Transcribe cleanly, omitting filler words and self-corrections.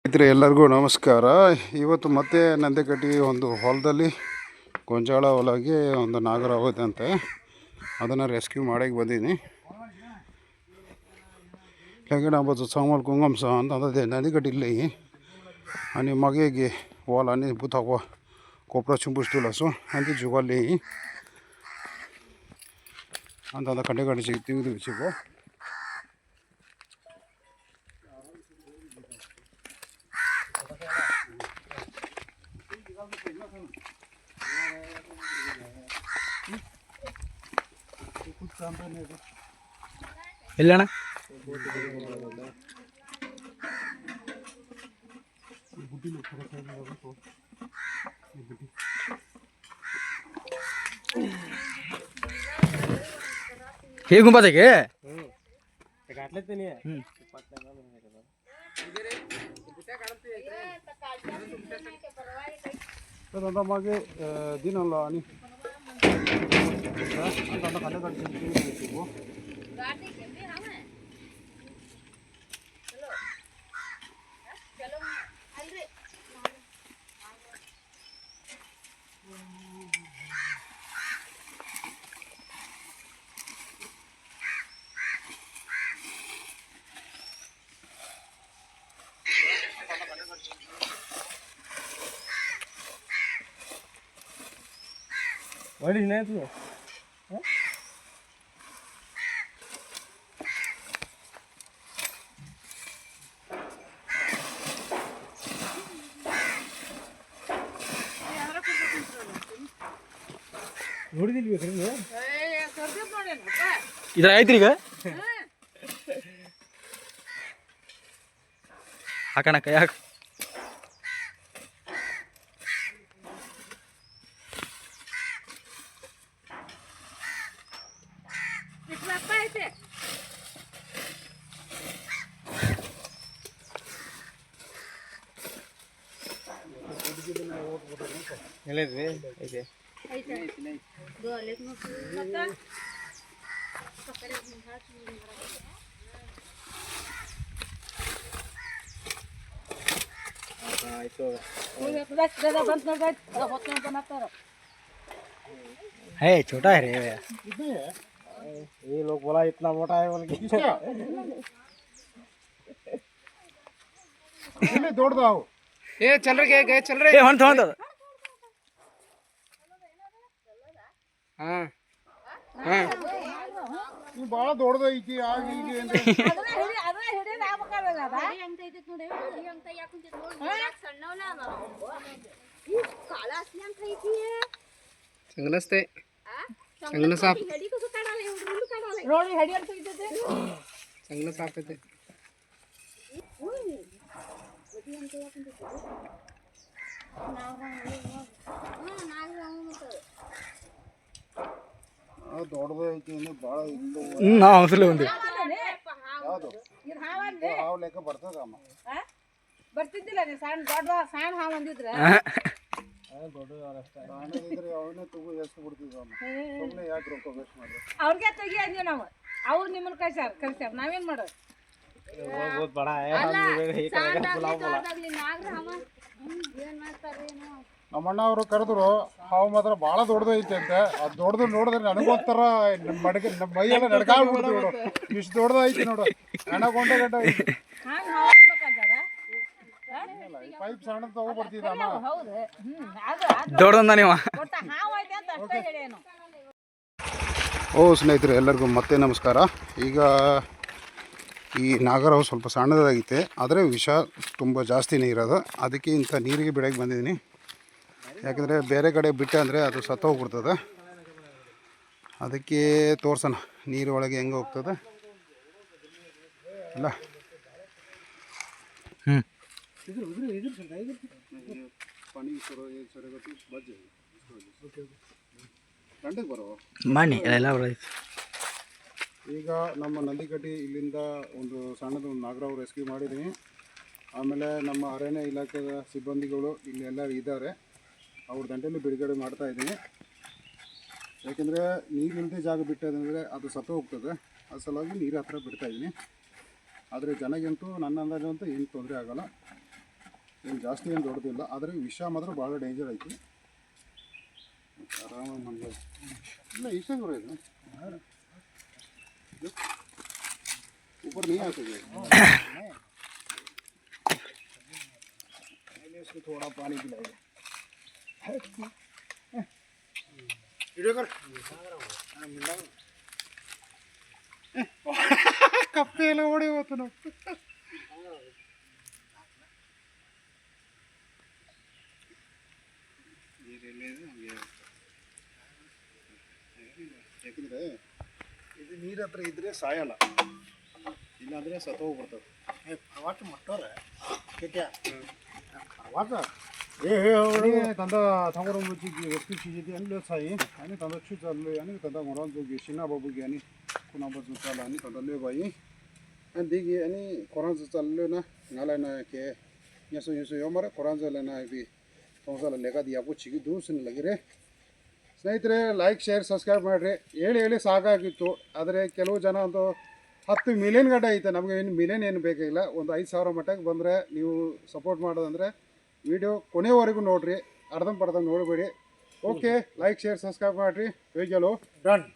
ಸ್ನೇಹಿತರೆ ಎಲ್ಲರಿಗೂ ನಮಸ್ಕಾರ. ಇವತ್ತು ಮತ್ತೆ ನಂದಿಕಟ್ಟಿ ಒಂದು ಹೊಲದಲ್ಲಿ ಗೊಂಜಾಳ ಹೊಲಗೆ ಒಂದು ನಾಗರ ಹೋದಂತೆ ಅದನ್ನು ರೆಸ್ಕ್ಯೂ ಮಾಡಕ್ಕೆ ಬಂದೀನಿ. लेकिन अब समोल कुंगम सा अंदर नदीकट्टी आणि मागे गे वॉल आणि बुथावा कोपरा चुंबुस्तुलासो आणि जुगाली अंत कटे कटे सिगती सिगो ಎಲ್ಲಣ್ಣ ಹೇಗೆ ಗುಂಪಾದಕ್ಕೆ मागे दिन आणि वडील नाही तू ನೋಡಿದಿಲ್ವಿ ಇದ್ರ ಐತ್ರಿ ಈಗ ಹಾಕಣ ಕೈ ಹಾಕ है छोटा है रे ये लोग बोला इतना मोटा है बोल के दौड़ दाओ ये चल रहे गए चल रहे हन थोन हां हां ನೀವು ಭಾಳ ದೊಡ್ಡದೈತಿ ಆಗಿ ಈಗ ಅಂದ್ರೆ ಅದ್ರ ಹಿಡಿ ನಾ ಬಕಲ್ಲ ಅಂತ ಐತಿ ನೋಡಿ ಈ ಅಂತ ಯಾಕೆ ಕುಂತ ನೋಡಿ ಸಣ್ಣವನ ಅದ ಈ ಕಾಳ असली ಅಂತ ಐತಿ चांगलंच ते चांगलं साफ हेडी कसं काढायला एवढं काढायला रोडी हेडी ಅಂತ ಐತಿ चांगलं साफ आहे ते वदी ಅಂತ ಯಾಕೆ ಕುಂತ ದೊಡ್ಡದೈತಿ ಇನ್ನು ಭಾಳ ಇತ್ತು ನಾ ಅವಸರಲೇ ಬಂದೆ ಯಾವುದು ಇದು ಹಾವಲ್ಲಿ ಹಾವು ಲೆಕ್ಕ ಬರ್ತದಮ್ಮ ಬರ್ತಿದ್ದಿಲ್ಲ ನೀ ಸಣ್ಣ ದೊಡ್ಡ ಸಣ್ಣ ಹಾವು ಅಂದಿದ್ರೆ ಸಣ್ಣದಿದ್ರೆ ಅವನೇ ತಗೋ ಎಷ್ಟು ಬಿಡ್ತಿದ್ದಮ್ಮ ಸುಮ್ಮನೆ ಯಾಕೆ ರೊಕ್ಕ ವೇಸ್ಟ್ ಮಾಡಿ ಅವ್ರಿಗೆ ತೆಗಿ ಅಂದ್ವಿ ನಾವು ಅವ್ರು ನಿಮ್ಮನ್ನ ಕಳ್ಸ್ಯಾರ ನಾವೇನ್ ಮಾಡೋದು बहुत बड़ा है ನಮ್ಮಣ್ಣ ಅವರು ಕರೆದ್ರು ಹಾವು ಮಾತ್ರ ಭಾಳ ದೊಡ್ಡದೈತೆ ಅಂತ ಅದು ದೊಡ್ಡದು ನೋಡಿದ್ರೆ ನನಗೋಸ್ಕರ ನಮ್ಮ ಮೈಯೆಲ್ಲ ನಡ್ಕಾಗ್ಬಿಡ್ತೀವಿ ನೋಡು ಇಷ್ಟು ದೊಡ್ಡದೈತಿ ನೋಡು ಅಣಗೊಂಡೆ ಗಡ್ಡ ಐತಿ ಪೈಪ್ ಸಣ್ಣ ತಗೋಬರ್ತಿದ್ದಮ್ಮ ದೊಡ್ಡದ ನೀವು ಓ ಸ್ನೇಹಿತರೆ ಎಲ್ಲರಿಗೂ ಮತ್ತೆ ನಮಸ್ಕಾರ. ಈಗ ಈ ನಾಗರವು ಸ್ವಲ್ಪ ಸಣ್ಣದಾಗೈತೆ ಆದರೆ ವಿಷ ತುಂಬ ಜಾಸ್ತಿನೇ ಇರೋದು. ಅದಕ್ಕೆ ಇಂಥ ನೀರಿಗೆ ಬಿಡಕ್ಕೆ ಬಂದಿದ್ದೀನಿ. ಯಾಕಂದರೆ ಬೇರೆ ಕಡೆ ಬಿಟ್ಟೆ ಅಂದರೆ ಅದು ಸತ್ತೋಗ್ಬಿಡ್ತದೆ. ಅದಕ್ಕೆ ತೋರ್ಸೋಣ ನೀರು ಒಳಗೆ ಹೆಂಗೆ ಹೋಗ್ತದೆ ಅಲ್ಲ. ಮಾಡಿ ಎಲ್ಲ ಬರೋದು. ಈಗ ನಮ್ಮ ನಂದಿಕಟ್ಟಿ ಇಲ್ಲಿಂದ ಒಂದು ಸಣ್ಣದು ನಾಗರಾವ್ ರೆಸ್ಕ್ಯೂ ಮಾಡಿದ್ದೀನಿ. ಆಮೇಲೆ ನಮ್ಮ ಅರಣ್ಯ ಇಲಾಖೆಯ ಸಿಬ್ಬಂದಿಗಳು ಇಲ್ಲಿ ಎಲ್ಲರೂ ಇದ್ದಾರೆ. ಅವ್ರ ದಂಡೆಯಲ್ಲಿ ಬಿಡುಗಡೆ ಮಾಡ್ತಾಯಿದ್ದೀನಿ. ಯಾಕೆಂದರೆ ನೀರಿಲ್ಲದೆ ಜಾಗ ಬಿಟ್ಟದಂದರೆ ಅದು ಸತ್ತು ಹೋಗ್ತದೆ. ಆ ಸಲುವಾಗಿ ನೀರು ಹತ್ರ ಬಿಡ್ತಾಯಿದ್ದೀನಿ. ಆದರೆ ಜನಗಂತೂ ನನ್ನ ಅಂದಾಜಂತೂ ಏನು ತೊಂದರೆ ಆಗೋಲ್ಲ. ಏನು ಜಾಸ್ತಿ ಏನು ದೊಡ್ಡದಿಲ್ಲ, ಆದರೆ ವಿಷ ಮಾತ್ರ ಭಾಳ ಡೇಂಜರ್ ಐತಿ. ಆರಾಮಾಗಿ ನಮಗೆ ಇಲ್ಲ ಇಷ್ಟೇ ದೂರ ಇದೆ ऊपर नहीं आ सके इसको थोड़ा पानी पिलाएगा वीडियो कर कप्पे ಎಲ್ಲ ಓಡಿ ಹೋತು ನಾವು ಯಾಕಂದ್ರೆ ಇದು ನೀರ ಹತ್ರ ಇದ್ರೆ ಸಾಯಲ್ಲ, ಇಲ್ಲಾಂದ್ರೆ ಸತ್ತೋಗ್ಬಿಡ್ತವೆ. ಪ್ರವಾಸ ಮಟ್ಟೋರ ಕೆಟ್ಟ प्रवास तंदा थांगोर मुची वस्तू चीजेती आणि साई आणि तंदा छु चाललो आणि तंदा मोरान जोगी शिना बाबूगी आणि कुणा बाजू चाला आणि तंदा ले बाई आणि दिगी आणि कोरान चाललो ना नाला ना के यसो यसो योमर कोरान चाला ना बी तोंसाಲ ಲೆಗ ದಿಯಾಪು ಚಿಗಿ ದೂಸನ ಲಗಿರೆ. ಸ್ನೇಹಿತರೆ, ಲೈಕ್ ಶೇರ್ ಸಬ್ಸ್ಕ್ರೈಬ್ ಮಾಡಿರಿ. ಹೇಳಿ ಸಾಕಾಗಿತ್ತು, ಆದರೆ ಕೆಲವು ಜನ ಒಂದು 10 ಮಿಲಿಯನ್ ಗಂಟೆ ಐತೆ, ನಮಗೆ ಏನು ಮಿಲಿಯನ್ ಏನು ಬೇಕಾಗಿಲ್ಲ. ಒಂದು 5,000 ಮಟ್ಟಕ್ಕೆ ಬಂದರೆ ನೀವು ಸಪೋರ್ಟ್ ಮಾಡೋದಂದರೆ ವಿಡಿಯೋ ಕೊನೆವರೆಗೂ ನೋಡಿರಿ, ಅರ್ಧಂಬರ್ಧ ನೋಡಬೇಡಿ. ಓಕೆ, ಲೈಕ್ ಶೇರ್ ಸಬ್ಸ್ಕ್ರೈಬ್ ಮಾಡಿರಿ. ಹೇಗೆಲ್ಲೋ ಡನ್.